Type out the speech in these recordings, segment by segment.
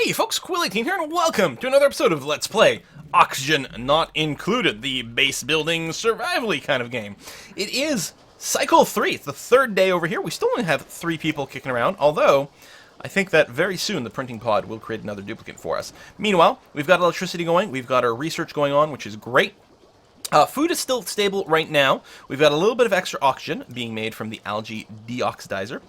Hey folks, Quill18 here, and welcome to another episode of Let's Play Oxygen Not Included, the base building survival-y kind of game. It is Cycle 3, it's the third day over here. We still only have 3 people kicking around, although I think that very soon the printing pod will create another duplicate for us. Meanwhile, we've got electricity going, we've got our research going on, which is great. Food is still stable right now. We've got a little bit of extra oxygen being made from the algae deoxidizer.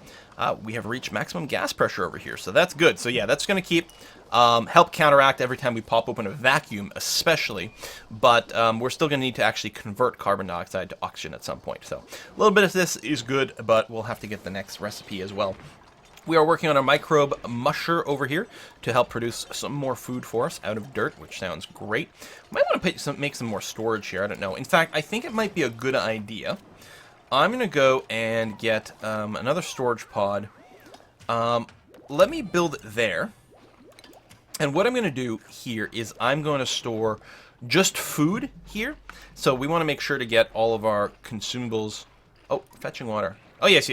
We have reached maximum gas pressure over here, so that's good. So yeah, that's going to keep help counteract every time we pop open a vacuum, especially. But we're still going to need to actually convert carbon dioxide to oxygen at some point. So a little bit of this is good, but we'll have to get the next recipe as well. We are working on a microbe musher over here to help produce some more food for us out of dirt, which sounds great. Might want to make some more storage here, I don't know. In fact, I think it might be a good idea. I'm going to go and get another storage pod. Let me build it there. And what I'm going to do here is I'm going to store just food here. So we want to make sure to get all of our consumables. Oh, fetching water. Oh, yes.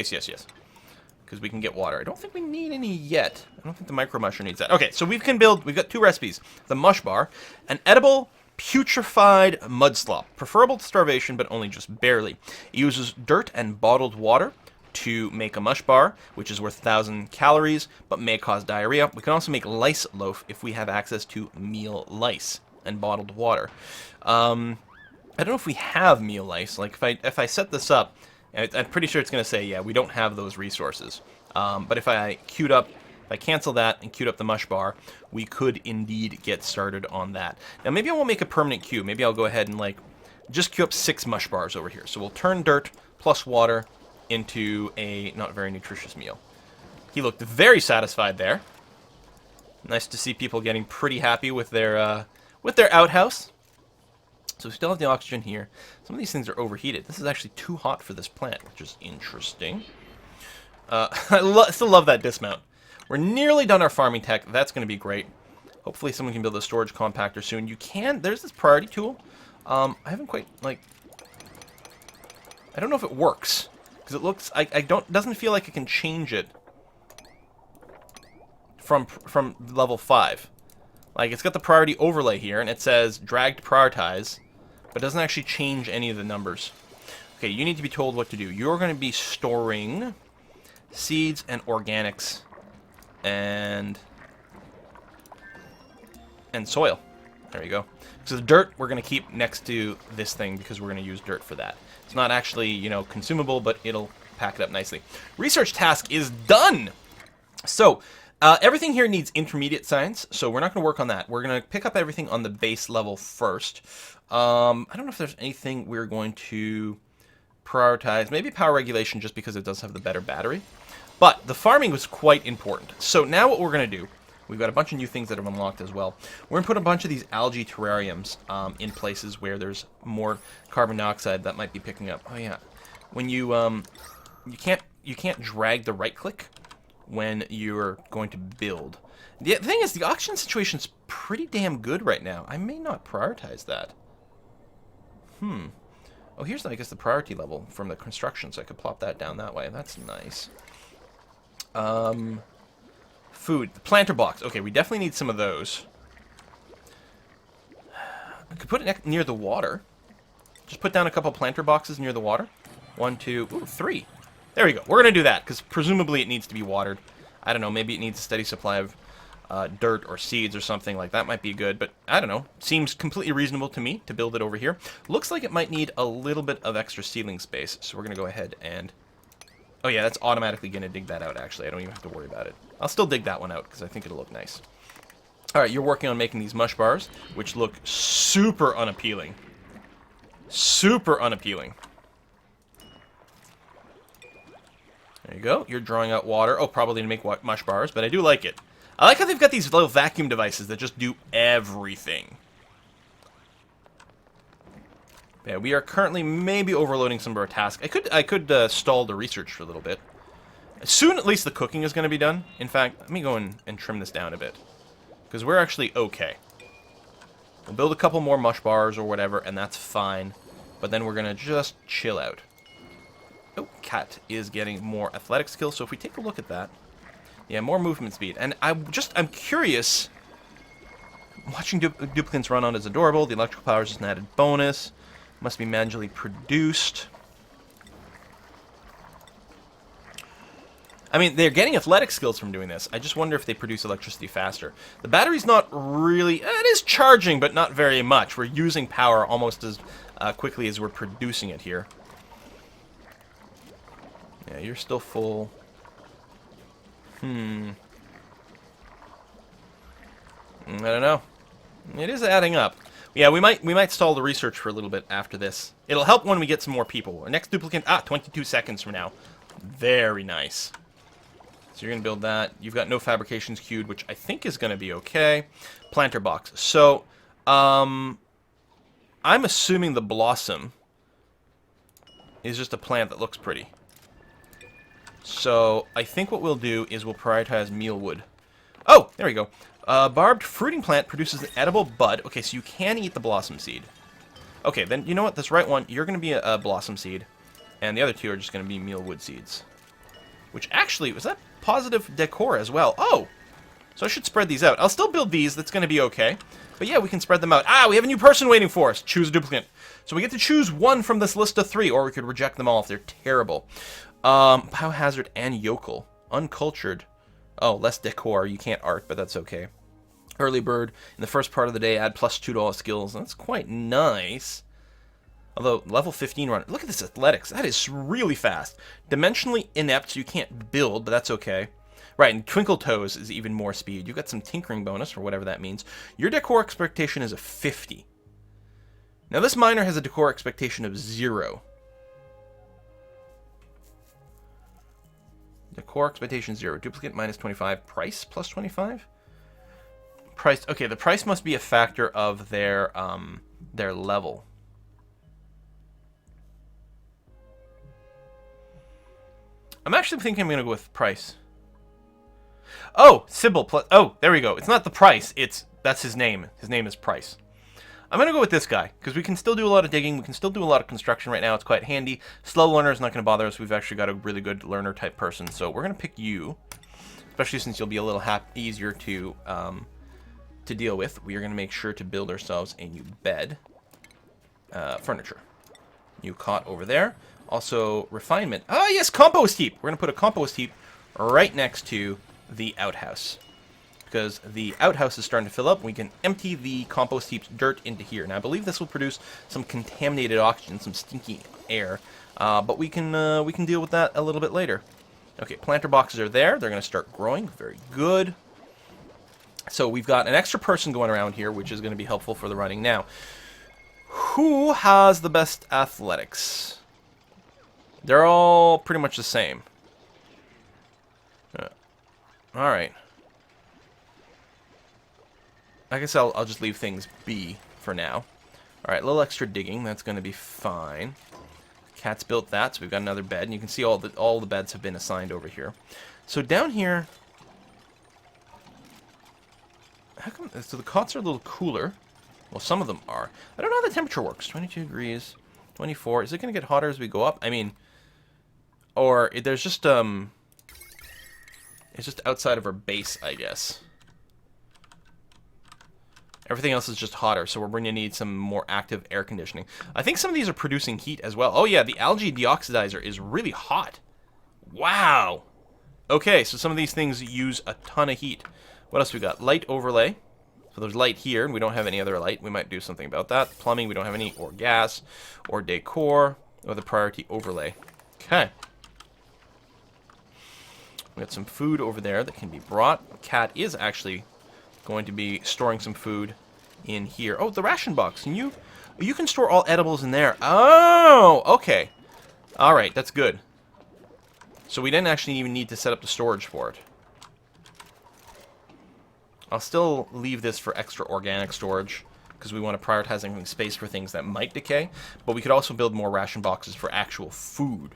Because we can get water. I don't think we need any yet. I don't think the micro musher needs that. Okay, so we've got 2 recipes. The mush bar, an edible putrefied mud slop, preferable to starvation, but only just barely. It uses dirt and bottled water to make a mush bar, which is worth 1,000 calories, but may cause diarrhea. We can also make lice loaf if we have access to meal lice and bottled water. I don't know if we have meal lice. Like if I set this up, I'm pretty sure it's going to say, yeah, we don't have those resources. But if I cancel that and queued up the mush bar, we could indeed get started on that. Now, maybe I won't make a permanent queue. Maybe I'll go ahead and, just queue up 6 mush bars over here. So we'll turn dirt plus water into a not very nutritious meal. He looked very satisfied there. Nice to see people getting pretty happy with their outhouse. So we still have the oxygen here. Some of these things are overheated. This is actually too hot for this plant, which is interesting. I still love that dismount. We're nearly done our farming tech. That's going to be great. Hopefully someone can build a storage compactor soon. There's this priority tool. I haven't quite, I don't know if it works. Because it looks, doesn't feel like I can change it from level 5. It's got the priority overlay here, and it says drag to prioritize, but doesn't actually change any of the numbers. Okay, you need to be told what to do. You're going to be storing seeds and organics and soil. There you go. So the dirt we're going to keep next to this thing because we're going to use dirt for that. It's not actually, consumable, but it'll pack it up nicely. Research task is done! So, everything here needs intermediate science, so we're not going to work on that. We're going to pick up everything on the base level first. I don't know if there's anything we're going to prioritize. Maybe power regulation, just because it does have the better battery. But the farming was quite important. So now what we're going to do, we've got a bunch of new things that have unlocked as well. We're going to put a bunch of these algae terrariums in places where there's more carbon dioxide that might be picking up. Oh yeah, when you can't drag the right click when you're going to build. The thing is, the oxygen situation's pretty damn good right now. I may not prioritize that. Oh, here's, I guess, the priority level from the construction, so I could plop that down that way. That's nice. Food. The planter box. Okay, we definitely need some of those. I could put it near the water. Just put down a couple planter boxes near the water. 1, 2, 3. There we go. We're going to do that, because presumably it needs to be watered. I don't know, maybe it needs a steady supply of dirt or seeds or something like that. Might be good, but I don't know. Seems completely reasonable to me to build it over here. Looks like it might need a little bit of extra ceiling space, so we're going to go ahead and... Oh yeah, that's automatically going to dig that out, actually. I don't even have to worry about it. I'll still dig that one out, because I think it'll look nice. Alright, you're working on making these mush bars, which look super unappealing. Super unappealing. There you go. You're drawing out water. Oh, probably to make mush bars, but I do like it. I like how they've got these little vacuum devices that just do everything. Yeah, we are currently maybe overloading some of our tasks. I could stall the research for a little bit. Soon, at least, the cooking is going to be done. In fact, let me go and trim this down a bit. Because we're actually okay. We'll build a couple more mush bars or whatever, and that's fine. But then we're going to just chill out. Oh, cat is getting more athletic skills, so if we take a look at that, Yeah, more movement speed. And I'm curious. Watching Duplicants run on is adorable. The electrical power is just an added bonus. Must be manually produced. I mean, they're getting athletic skills from doing this. I just wonder if they produce electricity faster. The battery's not really... It is charging, but not very much. We're using power almost as quickly as we're producing it here. Yeah, you're still full. I don't know. It is adding up. Yeah, we might stall the research for a little bit after this. It'll help when we get some more people. Our next duplicant... 22 seconds from now. Very nice. So you're going to build that. You've got no fabrications queued, which I think is going to be okay. Planter box. So, I'm assuming the blossom is just a plant that looks pretty. So, I think what we'll do is we'll prioritize mealwood. Oh, there we go. Barbed fruiting plant produces an edible bud. Okay, so you can eat the blossom seed. Okay, then you know what? This right one, you're going to be a blossom seed. And the other two are just going to be mealwood seeds. Which actually, was that positive decor as well? Oh! So I should spread these out. I'll still build these. That's going to be okay. But yeah, we can spread them out. We have a new person waiting for us. Choose a duplicant. So we get to choose one from this list of 3, or we could reject them all if they're terrible. Biohazard and yokel. Uncultured. Oh, less decor. You can't art, but that's okay. Early bird. In the first part of the day, add plus 2 to all skills. That's quite nice. Although, level 15 runner. Look at this athletics. That is really fast. Dimensionally inept, so you can't build, but that's okay. Right, and Twinkle Toes is even more speed. You've got some tinkering bonus, or whatever that means. Your decor expectation is a 50. Now, this miner has a decor expectation of 0. Decor expectation 0. Duplicate minus 25. Price plus 25? Price. Okay, the price must be a factor of their level. I'm actually thinking I'm going to go with price. Oh, Sybil plus... Oh, there we go. It's not the price. That's his name. His name is Price. I'm going to go with this guy, because we can still do a lot of digging. We can still do a lot of construction right now. It's quite handy. Slow learner is not going to bother us. We've actually got a really good learner type person. So we're going to pick you, especially since you'll be a little easier to deal with. We are going to make sure to build ourselves a new bed. Furniture. New cot over there. Also, refinement. Ah, yes, compost heap. We're going to put a compost heap right next to the outhouse. Because the outhouse is starting to fill up, we can empty the compost heap's dirt into here. Now, I believe this will produce some contaminated oxygen, some stinky air. But we can deal with that a little bit later. Okay, planter boxes are there. They're going to start growing. Very good. So we've got an extra person going around here, which is going to be helpful for the running. Now, who has the best athletics? They're all pretty much the same. Alright. I guess I'll just leave things be for now. Alright, a little extra digging. That's going to be fine. Cat's built that, so we've got another bed. And you can see all the beds have been assigned over here. So down here... How come... So the cots are a little cooler. Well, some of them are. I don't know how the temperature works. 22 degrees. 24. Is it going to get hotter as we go up? I mean... Or there's just, it's just outside of our base, I guess. Everything else is just hotter, so we're going to need some more active air conditioning. I think some of these are producing heat as well. Oh yeah, the algae deoxidizer is really hot. Wow. Okay, so some of these things use a ton of heat. What else we got? Light overlay. So there's light here, and we don't have any other light. We might do something about that. Plumbing, we don't have any, or gas, or decor, or the priority overlay. Okay. We got some food over there that can be brought. Cat is actually going to be storing some food in here. Oh, the ration box. Can you can store all edibles in there. Oh, okay. All right, that's good. So we didn't actually even need to set up the storage for it. I'll still leave this for extra organic storage because we want to prioritize having space for things that might decay, but we could also build more ration boxes for actual food.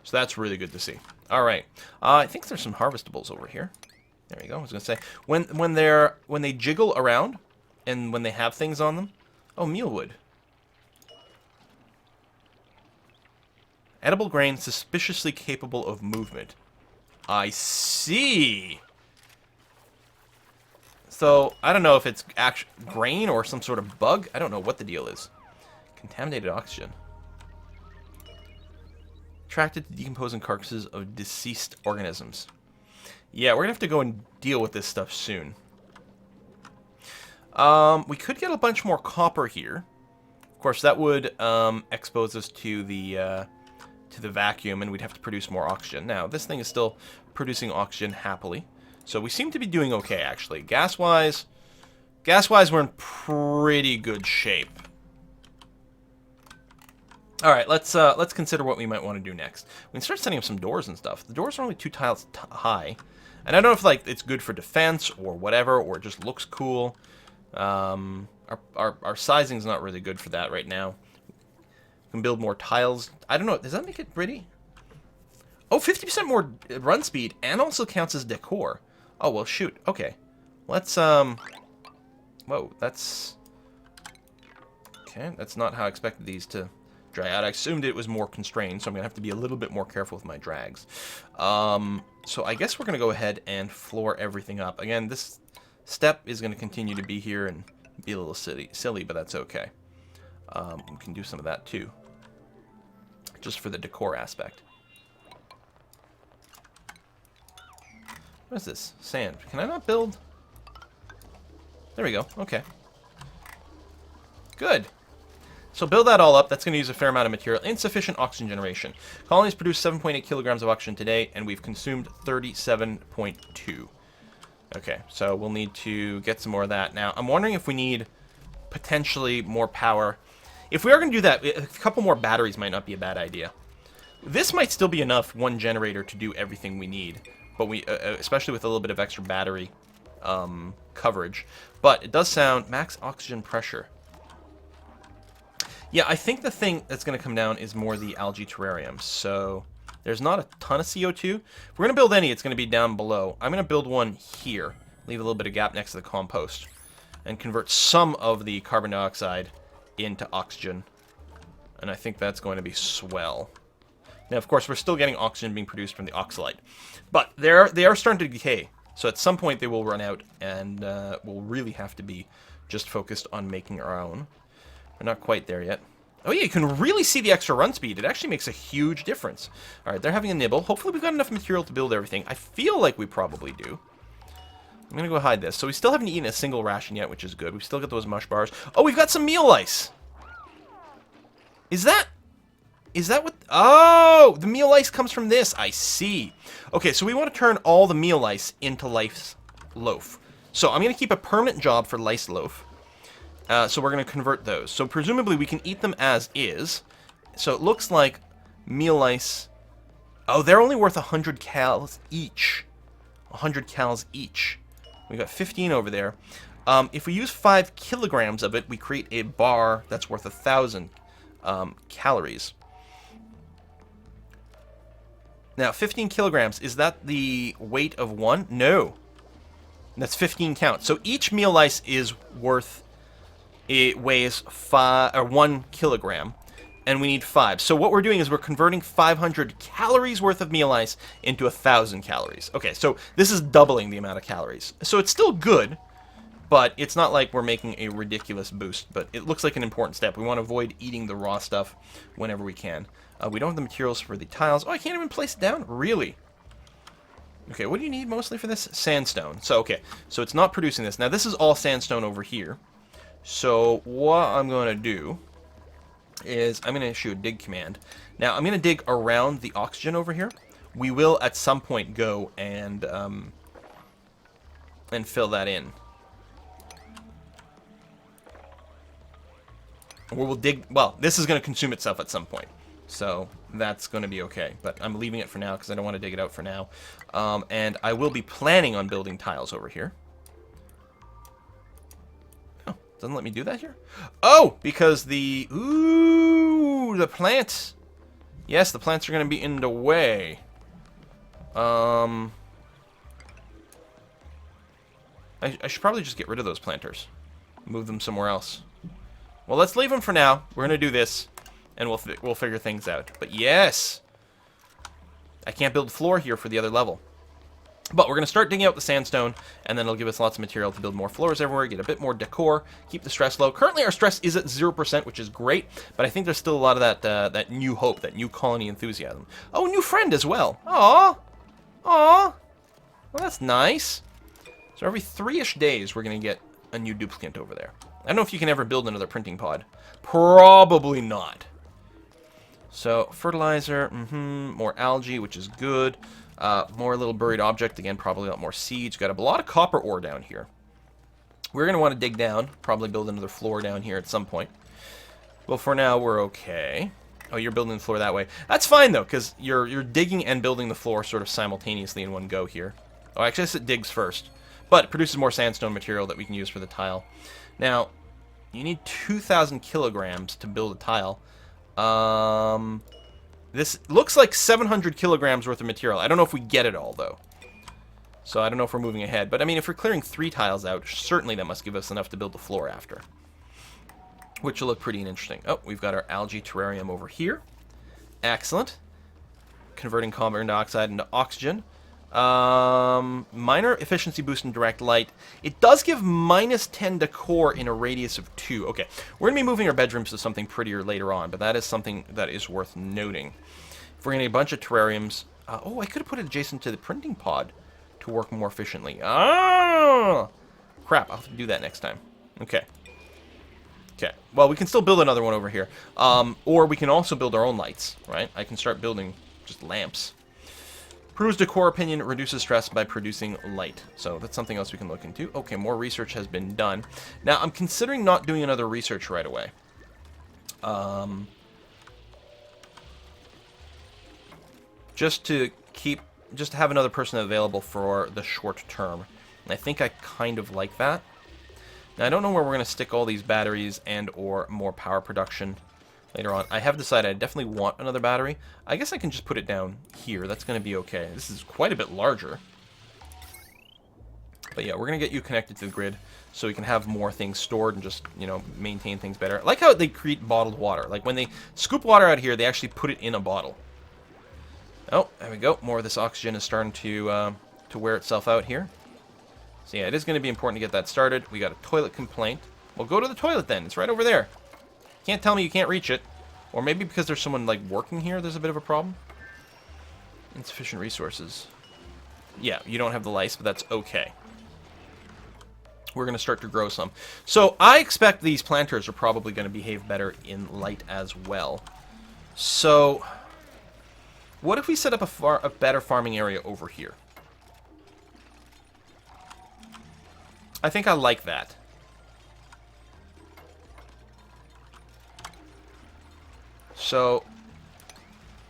So that's really good to see. All right, I think there's some harvestables over here. There you go. I was gonna say when they jiggle around and when they have things on them. Oh, mealwood. Edible grain suspiciously capable of movement. I see. So, I don't know if it's grain or some sort of bug. I don't know what the deal is. Contaminated oxygen. Attracted to decomposing carcasses of deceased organisms. Yeah, we're going to have to go and deal with this stuff soon. We could get a bunch more copper here. Of course, that would expose us to the vacuum, and we'd have to produce more oxygen. Now, this thing is still producing oxygen happily. So we seem to be doing okay, actually. Gas-wise, we're in pretty good shape. All right, let's consider what we might want to do next. We can start setting up some doors and stuff. The doors are only 2 tiles high, and I don't know if like it's good for defense or whatever, or it just looks cool. Our sizing's not really good for that right now. We can build more tiles. I don't know. Does that make it pretty? Oh, 50% more run speed, and also counts as decor. Oh, well, shoot. Okay. Let's, whoa, that's... Okay, that's not how I expected these to dry out. I assumed it was more constrained, so I'm going to have to be a little bit more careful with my drags. So I guess we're going to go ahead and floor everything up. Again, this step is going to continue to be here and be a little silly, but that's okay. We can do some of that, too. Just for the decor aspect. What is this? Sand. Can I not build? There we go. Okay. Good. So build that all up. That's going to use a fair amount of material. Insufficient oxygen generation. Colonies produce 7.8 kilograms of oxygen today, and we've consumed 37.2. Okay, so we'll need to get some more of that. Now, I'm wondering if we need potentially more power. If we are going to do that, a couple more batteries might not be a bad idea. This might still be enough, one generator, to do everything we need. But we, especially with a little bit of extra battery coverage. But it does sound max oxygen pressure. Yeah, I think the thing that's going to come down is more the algae terrarium. So there's not a ton of CO2. If we're going to build any, it's going to be down below. I'm going to build one here. Leave a little bit of gap next to the compost. And convert some of the carbon dioxide into oxygen. And I think that's going to be swell. Now, of course, we're still getting oxygen being produced from the oxalite. But they are starting to decay. So at some point they will run out, and we'll really have to be just focused on making our own. We're not quite there yet. Oh yeah, you can really see the extra run speed. It actually makes a huge difference. All right, they're having a nibble. Hopefully we've got enough material to build everything. I feel like we probably do. I'm going to go hide this. So we still haven't eaten a single ration yet, which is good. We've still got those mush bars. Oh, we've got some meal ice. Is that what... Oh, the meal ice comes from this. I see. Okay, so we want to turn all the meal ice into lice loaf. So I'm going to keep a permanent job for lice loaf. So we're going to convert those. So presumably we can eat them as is. So it looks like meal ice... Oh, they're only worth 100 cals each. 100 cals each. We got 15 over there. If we use 5 kilograms of it, we create a bar that's worth 1,000 calories. Now, 15 kilograms, is that the weight of one? No. That's 15 counts. So each meal ice is worth... It weighs 1 kilogram, and we need 5. So what we're doing is we're converting 500 calories worth of meal ice into 1,000 calories. Okay, so this is doubling the amount of calories. So it's still good, but it's not like we're making a ridiculous boost. But it looks like an important step. We want to avoid eating the raw stuff whenever we can. We don't have the materials for the tiles. Oh, I can't even place it down? Really? Okay, what do you need mostly for this? Sandstone. So, okay, so it's not producing this. Now, this is all sandstone over here. So what I'm going to do is I'm going to issue a dig command. Now I'm going to dig around the oxygen over here. We will at some point go and fill that in. Or we'll dig, well, this is going to consume itself at some point. So that's going to be okay. But I'm leaving it for now because I don't want to dig it out for now. And I will be planning on building tiles over here. Doesn't let me do that here? Oh, because the... Ooh, the plants. Yes, the plants are going to be in the way. I should probably just get rid of those planters. Move them somewhere else. Well, let's leave them for now. We're going to do this, and we'll figure things out. But yes! I can't build floor here for the other level. But we're going to start digging out the sandstone, and then it'll give us lots of material to build more floors everywhere, get a bit more decor, keep the stress low. Currently, our stress is at 0%, which is great, but I think there's still a lot of that new hope, that new colony enthusiasm. Oh, new friend as well. Aww. Aww. Well, that's nice. So every 3-ish days, we're going to get a new duplicant over there. I don't know if you can ever build another printing pod. Probably not. So, fertilizer, more algae, which is good. More little buried object, again, probably a lot more seeds. Got a lot of copper ore down here. We're going to want to dig down, probably build another floor down here at some point. Well, for now, we're okay. Oh, you're building the floor that way. That's fine, though, because you're digging and building the floor sort of simultaneously in one go here. Oh, actually, I guess it digs first. But it produces more sandstone material that we can use for the tile. Now, you need 2,000 kilograms to build a tile. This looks like 700 kilograms worth of material. I don't know if we get it all, though. So I don't know if we're moving ahead. But, I mean, if we're clearing 3 tiles out, certainly that must give us enough to build the floor after. Which will look pretty interesting. Oh, we've got our algae terrarium over here. Excellent. Converting carbon dioxide into oxygen. Minor efficiency boost in direct light. It does give -10 decor in a radius of 2. Okay, we're going to be moving our bedrooms to something prettier later on, but that is something that is worth noting. If we're going to get a bunch of terrariums... oh, I could have put it adjacent to the printing pod to work more efficiently. Ah! Crap, I'll have to do that next time. Okay. Okay, well, we can still build another one over here. Or we can also build our own lights, right? I can start building just lamps. Proves decor opinion reduces stress by producing light. So that's something else we can look into. Okay, more research has been done. Now, I'm considering not doing another research right away. Just to have another person available for the short term. And I think I kind of like that. Now, I don't know where we're going to stick all these batteries and or more power production later on. I have decided I definitely want another battery. I guess I can just put it down here. That's going to be okay. This is quite a bit larger. But yeah, we're going to get you connected to the grid so we can have more things stored and just, you know, maintain things better. I like how they create bottled water. Like when they scoop water out here, they actually put it in a bottle. Oh, there we go. More of this oxygen is starting to wear itself out here. So yeah, it is going to be important to get that started. We got a toilet complaint. Well, go to the toilet then. It's right over there. Can't tell me you can't reach it. Or maybe because there's someone, like, working here, there's a bit of a problem. Insufficient resources. Yeah, you don't have the lice, but that's okay. We're going to start to grow some. So, I expect these planters are probably going to behave better in light as well. So, what if we set up a better farming area over here? I think I like that. So,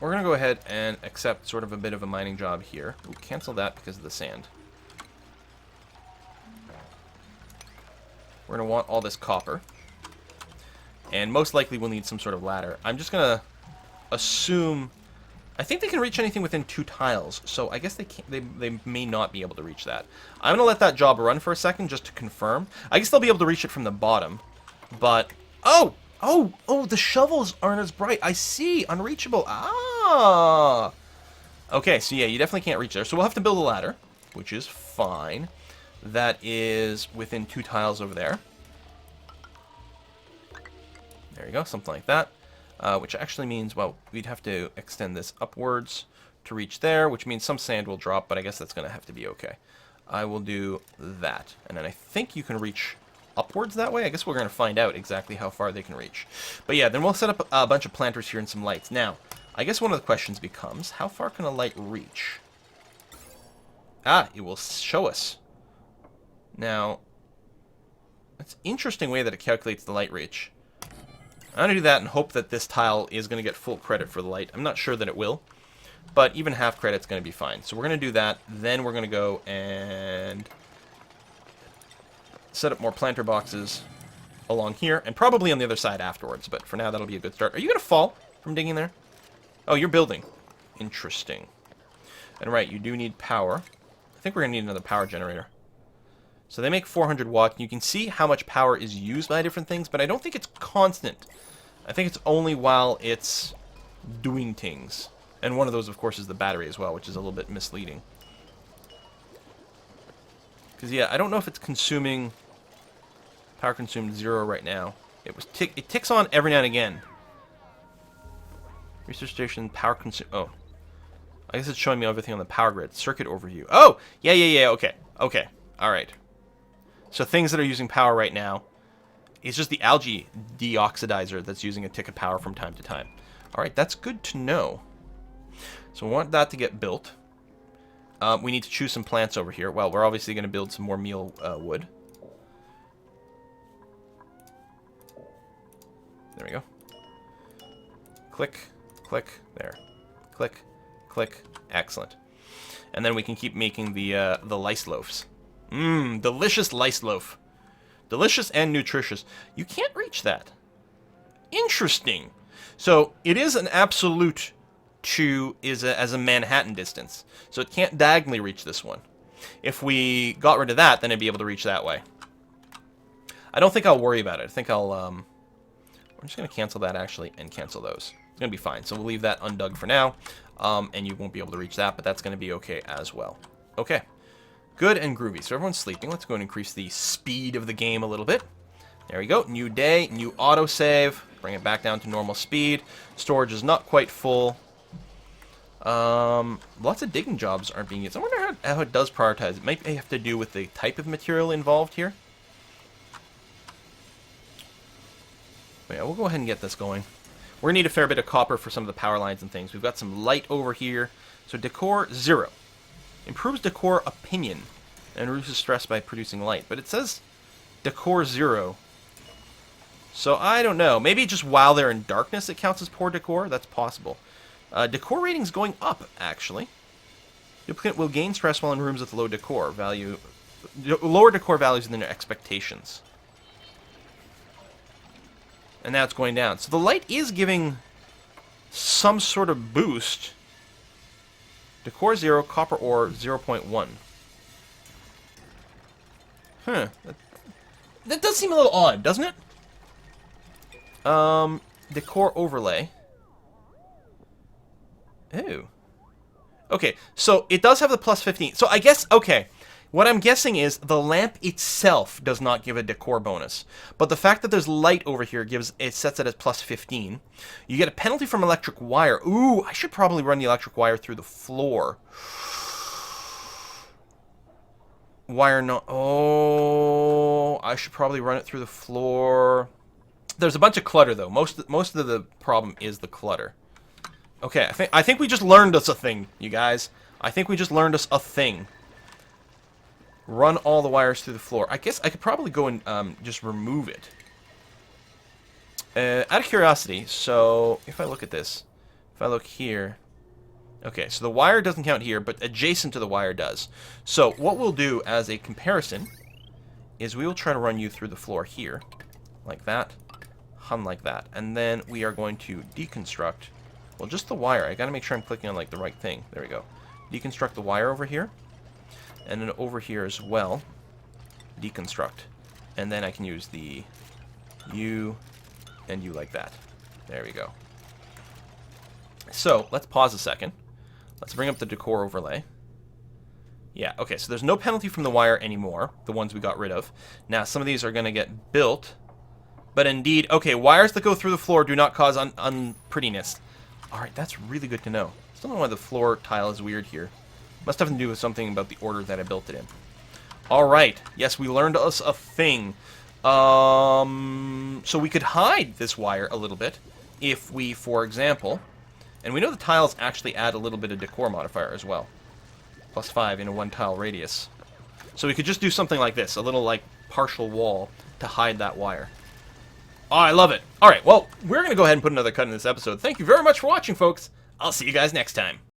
we're going to go ahead and accept sort of a bit of a mining job here. Ooh, cancel that because of the sand. We're going to want all this copper. And most likely we'll need some sort of ladder. I'm just going to assume... I think they can reach anything within 2 tiles, so I guess they may not be able to reach that. I'm going to let that job run for a second just to confirm. I guess they'll be able to reach it from the bottom, but... Oh, the shovels aren't as bright. I see, unreachable. Ah! Okay, so yeah, you definitely can't reach there. So we'll have to build a ladder, which is fine. That is within 2 tiles over there. There you go, something like that. Which actually means, well, we'd have to extend this upwards to reach there, which means some sand will drop, but I guess that's going to have to be okay. I will do that. And then I think you can reach upwards that way. I guess we're going to find out exactly how far they can reach. But yeah, then we'll set up a bunch of planters here and some lights. Now, I guess one of the questions becomes, how far can a light reach? Ah, it will show us. Now, it's an interesting way that it calculates the light reach. I'm going to do that and hope that this tile is going to get full credit for the light. I'm not sure that it will, but even half credit's going to be fine. So we're going to do that. Then we're going to go and set up more planter boxes along here, and probably on the other side afterwards. But for now, that'll be a good start. Are you going to fall from digging there? Oh, you're building. Interesting. And right, you do need power. I think we're going to need another power generator. So they make 400 watts. You can see how much power is used by different things, but I don't think it's constant. I think it's only while it's doing things. And one of those, of course, is the battery as well, which is a little bit misleading. Because, yeah, I don't know if it's consuming... Power consumed 0 right now. It ticks on every now and again. Research station, power consumed... Oh. I guess it's showing me everything on the power grid. Circuit overview. Oh! Yeah, okay. Okay. Alright. So things that are using power right now, it's just the algae deoxidizer that's using a tick of power from time to time. Alright, that's good to know. So we want that to get built. We need to choose some plants over here. Well, we're obviously going to build some more meal wood. There we go. Click, click, there. Click, click. Excellent. And then we can keep making the lice loaves. Mmm, delicious lice loaf. Delicious and nutritious. You can't reach that. Interesting. So it is an absolute as a Manhattan distance. So it can't diagonally reach this one. If we got rid of that, then it'd be able to reach that way. I don't think I'll worry about it. I think I'll... we're just going to cancel that, actually, and cancel those. It's going to be fine. So we'll leave that undug for now. And you won't be able to reach that, but that's going to be okay as well. Okay. Good and groovy. So everyone's sleeping. Let's go and increase the speed of the game a little bit. There we go. New day, new autosave. Bring it back down to normal speed. Storage is not quite full. Lots of digging jobs aren't being used. I wonder how it does prioritize. It might have to do with the type of material involved here. But yeah, we'll go ahead and get this going. We're going to need a fair bit of copper for some of the power lines and things. We've got some light over here. So decor 0. Improves decor opinion and reduces stress by producing light. But it says decor 0. So I don't know. Maybe just while they're in darkness it counts as poor decor? That's possible. Decor rating's going up, actually. Duplicant will gain stress while in rooms with low decor value. Lower decor values than their expectations. And now it's going down. So the light is giving some sort of boost. Decor 0, copper ore 0.1. Huh. That does seem a little odd, doesn't it? Decor overlay. Ooh. Okay, so it does have the plus 15. So I guess, okay, what I'm guessing is the lamp itself does not give a decor bonus. But the fact that there's light over here sets it as plus 15. You get a penalty from electric wire. Ooh, I should probably run the electric wire through the floor. Wire no... Oh, I should probably run it through the floor. There's a bunch of clutter, though. Most of the problem is the clutter. Okay, I think we just learned us a thing, you guys. I think we just learned us a thing. Run all the wires through the floor. I guess I could probably go and just remove it. Out of curiosity, so if I look at this, if I look here... Okay, so the wire doesn't count here, but adjacent to the wire does. So what we'll do as a comparison is we will try to run you through the floor here, like that, like that. And then we are going to deconstruct... Well, just the wire. I gotta make sure I'm clicking on, like, the right thing. There we go. Deconstruct the wire over here. And then over here as well. Deconstruct. And then I can use the U and U like that. There we go. So, let's pause a second. Let's bring up the decor overlay. Yeah, okay, so there's no penalty from the wire anymore. The ones we got rid of. Now, some of these are gonna get built. But indeed, okay, wires that go through the floor do not cause unprettiness. Alright, that's really good to know. Still don't know why the floor tile is weird here. Must have to do with something about the order that I built it in. Alright, yes, we learned us a thing. So we could hide this wire a little bit if we, for example... And we know the tiles actually add a little bit of decor modifier as well. Plus 5 in a 1 tile radius. So we could just do something like this, a little, like, partial wall to hide that wire. Oh, I love it. All right, well, we're going to go ahead and put another cut in this episode. Thank you very much for watching, folks. I'll see you guys next time.